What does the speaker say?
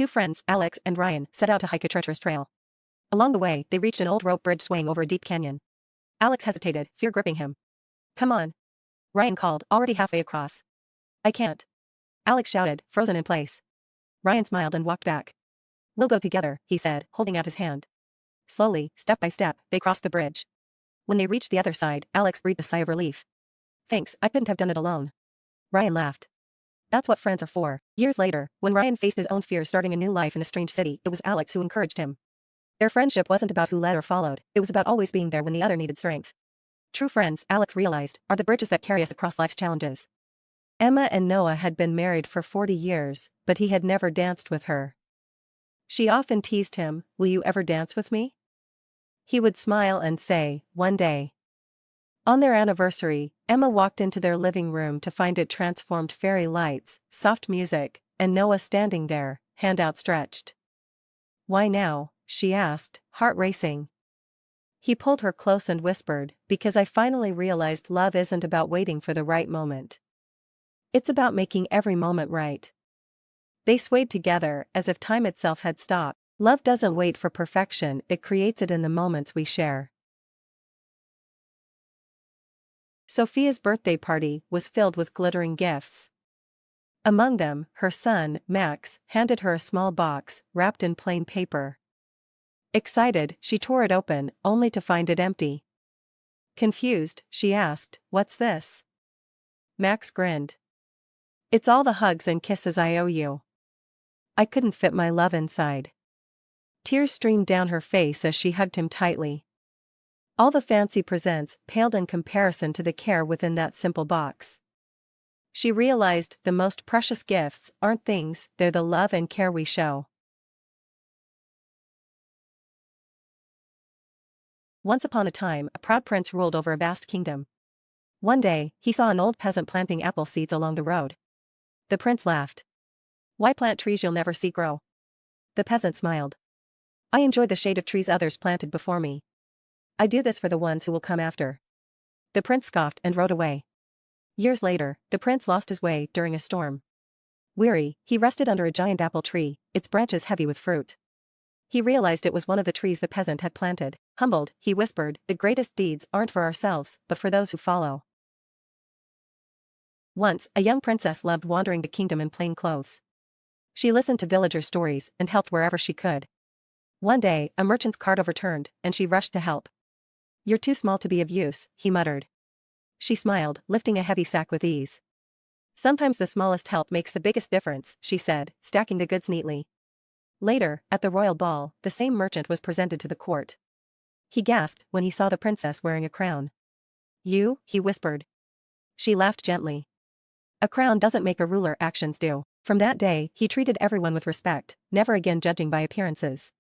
Two friends, Alex and Ryan, set out to hike a treacherous trail. Along the way, they reached an old rope bridge swaying over a deep canyon. Alex hesitated, fear gripping him. "Come on," Ryan called, already halfway across. "I can't," Alex shouted, frozen in place. Ryan smiled and walked back. "We'll go together," he said, holding out his hand. Slowly, step by step, they crossed the bridge. When they reached the other side, Alex breathed a sigh of relief. "Thanks, I couldn't have done it alone." Ryan laughed. "That's what friends are for." Years later, when Ryan faced his own fears starting a new life in a strange city, it was Alex who encouraged him. Their friendship wasn't about who led or followed, it was about always being there when the other needed strength. True friends, Alex realized, are the bridges that carry us across life's challenges. Emma and Noah had been married for 40 years, but he had never danced with her. She often teased him, "Will you ever dance with me?" He would smile and say, "One day." On their anniversary, Emma walked into their living room to find it transformed: fairy lights, soft music, and Noah standing there, hand outstretched. "Why now?" she asked, heart racing. He pulled her close and whispered, "Because I finally realized love isn't about waiting for the right moment. It's about making every moment right." They swayed together as if time itself had stopped. Love doesn't wait for perfection, it creates it in the moments we share. Sophia's birthday party was filled with glittering gifts. Among them, her son, Max, handed her a small box, wrapped in plain paper. Excited, she tore it open, only to find it empty. Confused, she asked, "What's this?" Max grinned. "It's all the hugs and kisses I owe you. I couldn't fit my love inside." Tears streamed down her face as she hugged him tightly. All the fancy presents paled in comparison to the care within that simple box. She realized the most precious gifts aren't things, they're the love and care we show. Once upon a time, a proud prince ruled over a vast kingdom. One day, he saw an old peasant planting apple seeds along the road. The prince laughed. "Why plant trees you'll never see grow?" The peasant smiled. "I enjoy the shade of trees others planted before me. I do this for the ones who will come after." The prince scoffed and rode away. Years later, the prince lost his way during a storm. Weary, he rested under a giant apple tree, its branches heavy with fruit. He realized it was one of the trees the peasant had planted. Humbled, he whispered, "The greatest deeds aren't for ourselves, but for those who follow." Once, a young princess loved wandering the kingdom in plain clothes. She listened to villagers' stories and helped wherever she could. One day, a merchant's cart overturned, and she rushed to help. "You're too small to be of use," he muttered. She smiled, lifting a heavy sack with ease. "Sometimes the smallest help makes the biggest difference," she said, stacking the goods neatly. Later, at the royal ball, the same merchant was presented to the court. He gasped when he saw the princess wearing a crown. "You?" he whispered. She laughed gently. "A crown doesn't make a ruler, actions do." From that day, he treated everyone with respect, never again judging by appearances.